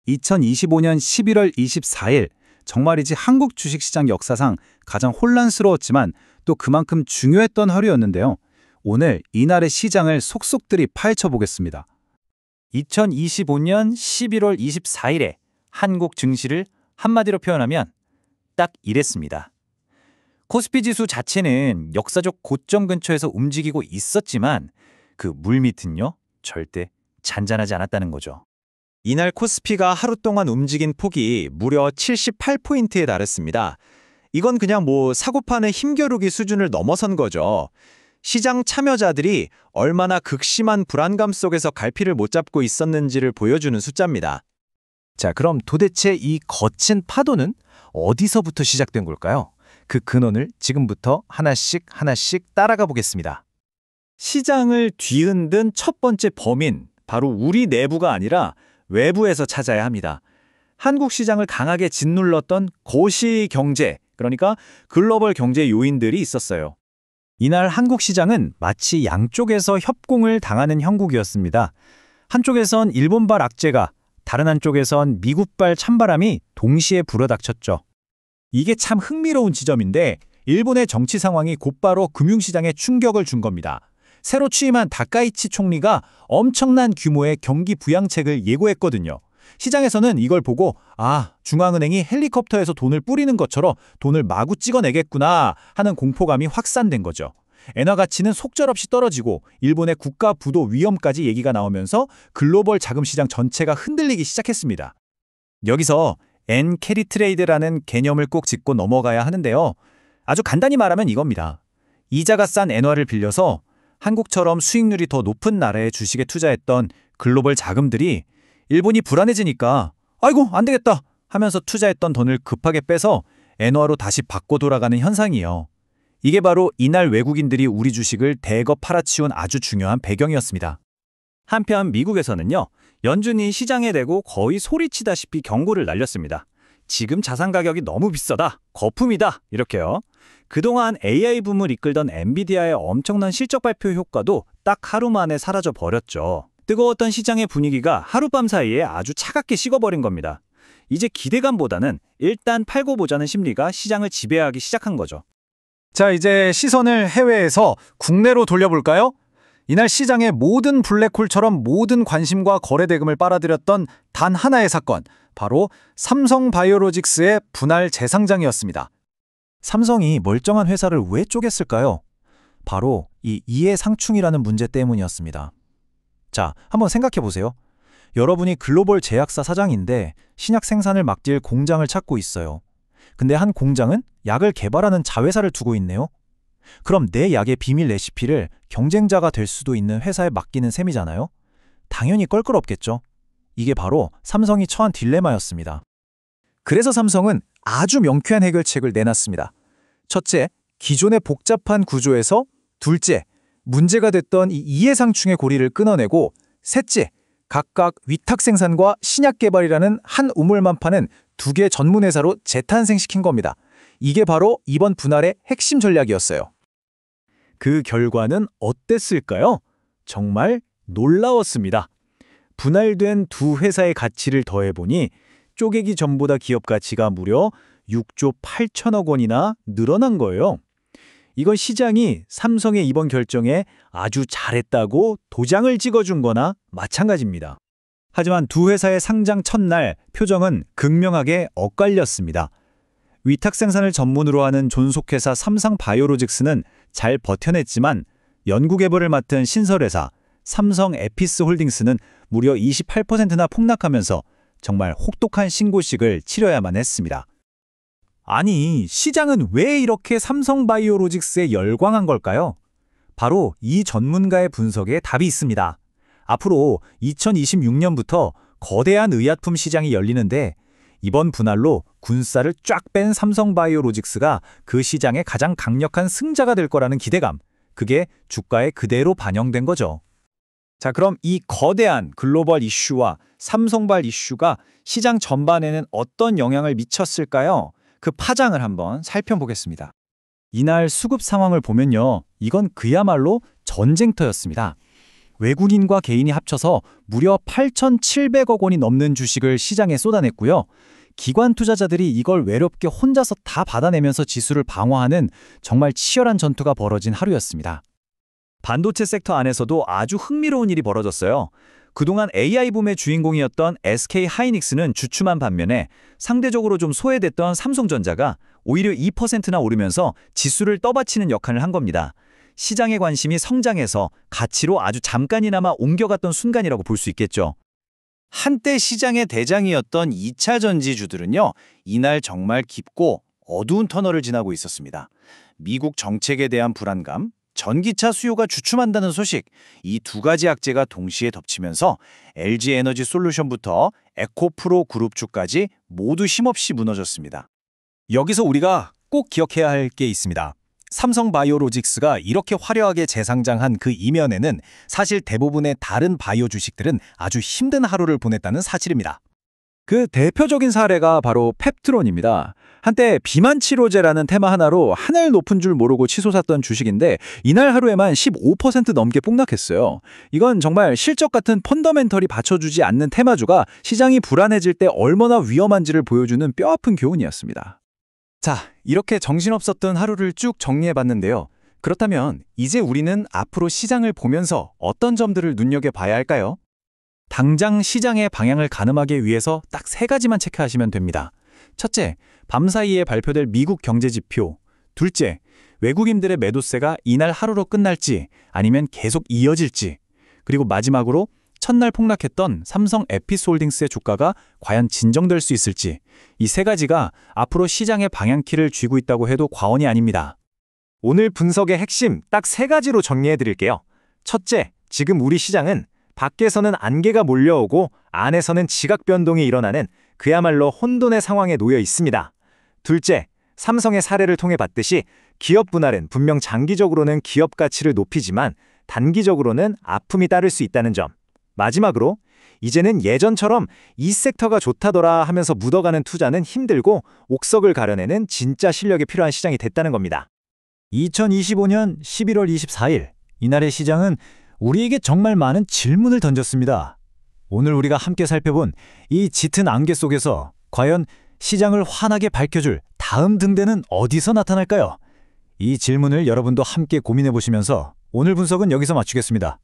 2025년 11월 24일, 정말이지 한국 주식시장 역사상 가장 혼란스러웠지만 또 그만큼 중요했던 하루였는데요. 오늘 이날의 시장을 속속들이 파헤쳐 보겠습니다. 2025년 11월 24일에 한국 증시를 한마디로 표현하면 딱 이랬습니다. 코스피 지수 자체는 역사적 고점 근처에서 움직이고 있었지만 그 물밑은요, 절대 잔잔하지 않았다는 거죠. 이날 코스피가 하루 동안 움직인 폭이 무려 78포인트에 달했습니다. 이건 그냥 사고판의 힘겨루기 수준을 넘어선 거죠. 시장 참여자들이 얼마나 극심한 불안감 속에서 갈피를 못 잡고 있었는지를 보여주는 숫자입니다. 자, 그럼 도대체 이 거친 파도는 어디서부터 시작된 걸까요? 그 근원을 지금부터 하나씩 따라가 보겠습니다. 시장을 뒤흔든 첫 번째 범인, 바로 우리 내부가 아니라 외부에서 찾아야 합니다. 한국 시장을 강하게 짓눌렀던 거시 경제, 그러니까 글로벌 경제 요인들이 있었어요. 이날 한국 시장은 마치 양쪽에서 협공을 당하는 형국이었습니다. 한쪽에선 일본발 악재가, 다른 한쪽에선 미국발 찬바람이 동시에 불어닥쳤죠. 이게 참 흥미로운 지점인데 일본의 정치 상황이 곧바로 금융시장에 충격을 준 겁니다. 새로 취임한 다카이치 총리가 엄청난 규모의 경기 부양책을 예고했거든요. 시장에서는 이걸 보고 중앙은행이 헬리콥터에서 돈을 뿌리는 것처럼 돈을 마구 찍어내겠구나 하는 공포감이 확산된 거죠. 엔화 가치는 속절없이 떨어지고 일본의 국가 부도 위험까지 얘기가 나오면서 글로벌 자금시장 전체가 흔들리기 시작했습니다. 여기서 엔 캐리 트레이드라는 개념을 꼭 짚고 넘어가야 하는데요. 아주 간단히 말하면 이겁니다. 이자가 싼 엔화를 빌려서 한국처럼 수익률이 더 높은 나라의 주식에 투자했던 글로벌 자금들이 일본이 불안해지니까 아이고 안 되겠다 하면서 투자했던 돈을 급하게 빼서 엔화로 다시 바꿔 돌아가는 현상이에요. 이게 바로 이날 외국인들이 우리 주식을 대거 팔아치운 아주 중요한 배경이었습니다. 한편 미국에서는요, 연준이 시장에 대고 거의 소리치다시피 경고를 날렸습니다. 지금 자산 가격이 너무 비싸다, 거품이다, 이렇게요. 그동안 AI 붐을 이끌던 엔비디아의 엄청난 실적 발표 효과도 딱 하루 만에 사라져 버렸죠. 뜨거웠던 시장의 분위기가 하룻밤 사이에 아주 차갑게 식어버린 겁니다. 이제 기대감보다는 일단 팔고 보자는 심리가 시장을 지배하기 시작한 거죠. 자, 이제 시선을 해외에서 국내로 돌려볼까요? 이날 시장의 모든 블랙홀처럼 모든 관심과 거래 대금을 빨아들였던 단 하나의 사건, 바로 삼성바이오로직스의 분할 재상장이었습니다. 삼성이 멀쩡한 회사를 왜 쪼갰을까요? 바로 이 이해상충이라는 문제 때문이었습니다. 자, 한번 생각해 보세요. 여러분이 글로벌 제약사 사장인데 신약 생산을 맡길 공장을 찾고 있어요. 근데 한 공장은 약을 개발하는 자회사를 두고 있네요. 그럼 내 약의 비밀 레시피를 경쟁자가 될 수도 있는 회사에 맡기는 셈이잖아요. 당연히 껄끄럽겠죠. 이게 바로 삼성이 처한 딜레마였습니다. 그래서 삼성은 아주 명쾌한 해결책을 내놨습니다. 첫째, 기존의 복잡한 구조에서 둘째, 문제가 됐던 이 이해상충의 고리를 끊어내고 셋째, 각각 위탁 생산과 신약 개발이라는 한 우물만 파는 두 개 전문 회사로 재탄생시킨 겁니다. 이게 바로 이번 분할의 핵심 전략이었어요. 그 결과는 어땠을까요? 정말 놀라웠습니다. 분할된 두 회사의 가치를 더해보니 쪼개기 전보다 기업 가치가 무려 6조 8천억 원이나 늘어난 거예요. 이건 시장이 삼성의 이번 결정에 아주 잘했다고 도장을 찍어준 거나 마찬가지입니다. 하지만 두 회사의 상장 첫날 표정은 극명하게 엇갈렸습니다. 위탁 생산을 전문으로 하는 존속회사 삼성바이오로직스는 잘 버텨냈지만 연구개발을 맡은 신설회사 삼성 에피스홀딩스는 무려 28%나 폭락하면서 정말 혹독한 신고식을 치러야만 했습니다. 아니, 시장은 왜 이렇게 삼성바이오로직스에 열광한 걸까요? 바로 이 전문가의 분석에 답이 있습니다. 앞으로 2026년부터 거대한 의약품 시장이 열리는데 이번 분할로 군살을 쫙 뺀 삼성바이오로직스가 그 시장의 가장 강력한 승자가 될 거라는 기대감, 그게 주가에 그대로 반영된 거죠. 자, 그럼 이 거대한 글로벌 이슈와 삼성발 이슈가 시장 전반에는 어떤 영향을 미쳤을까요? 그 파장을 한번 살펴보겠습니다. 이날 수급 상황을 보면요, 이건 그야말로 전쟁터였습니다. 외국인과 개인이 합쳐서 무려 8,700억 원이 넘는 주식을 시장에 쏟아냈고요. 기관 투자자들이 이걸 외롭게 혼자서 다 받아내면서 지수를 방어하는 정말 치열한 전투가 벌어진 하루였습니다. 반도체 섹터 안에서도 아주 흥미로운 일이 벌어졌어요. 그동안 AI 붐의 주인공이었던 SK 하이닉스는 주춤한 반면에 상대적으로 좀 소외됐던 삼성전자가 오히려 2%나 오르면서 지수를 떠받치는 역할을 한 겁니다. 시장의 관심이 성장해서 가치로 아주 잠깐이나마 옮겨갔던 순간이라고 볼 수 있겠죠. 한때 시장의 대장이었던 2차 전지주들은요, 이날 정말 깊고 어두운 터널을 지나고 있었습니다. 미국 정책에 대한 불안감, 전기차 수요가 주춤한다는 소식, 이 두 가지 악재가 동시에 덮치면서 LG 에너지 솔루션부터 에코프로 그룹주까지 모두 힘없이 무너졌습니다. 여기서 우리가 꼭 기억해야 할 게 있습니다. 삼성바이오로직스가 이렇게 화려하게 재상장한 그 이면에는 사실 대부분의 다른 바이오 주식들은 아주 힘든 하루를 보냈다는 사실입니다. 그 대표적인 사례가 바로 펩트론입니다. 한때 비만 치료제라는 테마 하나로 하늘 높은 줄 모르고 치솟았던 주식인데 이날 하루에만 15% 넘게 폭락했어요. 이건 정말 실적 같은 펀더멘털이 받쳐주지 않는 테마주가 시장이 불안해질 때 얼마나 위험한지를 보여주는 뼈아픈 교훈이었습니다. 자, 이렇게 정신없었던 하루를 쭉 정리해봤는데요. 그렇다면 이제 우리는 앞으로 시장을 보면서 어떤 점들을 눈여겨봐야 할까요? 당장 시장의 방향을 가늠하기 위해서 딱 3가지만 체크하시면 됩니다. 첫째, 밤사이에 발표될 미국 경제지표. 둘째, 외국인들의 매도세가 이날 하루로 끝날지 아니면 계속 이어질지. 그리고 마지막으로 첫날 폭락했던 삼성 에피스홀딩스의 주가가 과연 진정될 수 있을지. 이 3가지가 앞으로 시장의 방향키를 쥐고 있다고 해도 과언이 아닙니다. 오늘 분석의 핵심 딱 3가지로 정리해드릴게요. 첫째, 지금 우리 시장은 밖에서는 안개가 몰려오고 안에서는 지각 변동이 일어나는 그야말로 혼돈의 상황에 놓여 있습니다. 둘째, 삼성의 사례를 통해 봤듯이 기업 분할은 분명 장기적으로는 기업 가치를 높이지만 단기적으로는 아픔이 따를 수 있다는 점. 마지막으로 이제는 예전처럼 이 섹터가 좋다더라 하면서 묻어가는 투자는 힘들고 옥석을 가려내는 진짜 실력이 필요한 시장이 됐다는 겁니다. 2025년 11월 24일, 이날의 시장은 우리에게 정말 많은 질문을 던졌습니다. 오늘 우리가 함께 살펴본 이 짙은 안개 속에서 과연 시장을 환하게 밝혀줄 다음 등대는 어디서 나타날까요? 이 질문을 여러분도 함께 고민해 보시면서 오늘 분석은 여기서 마치겠습니다.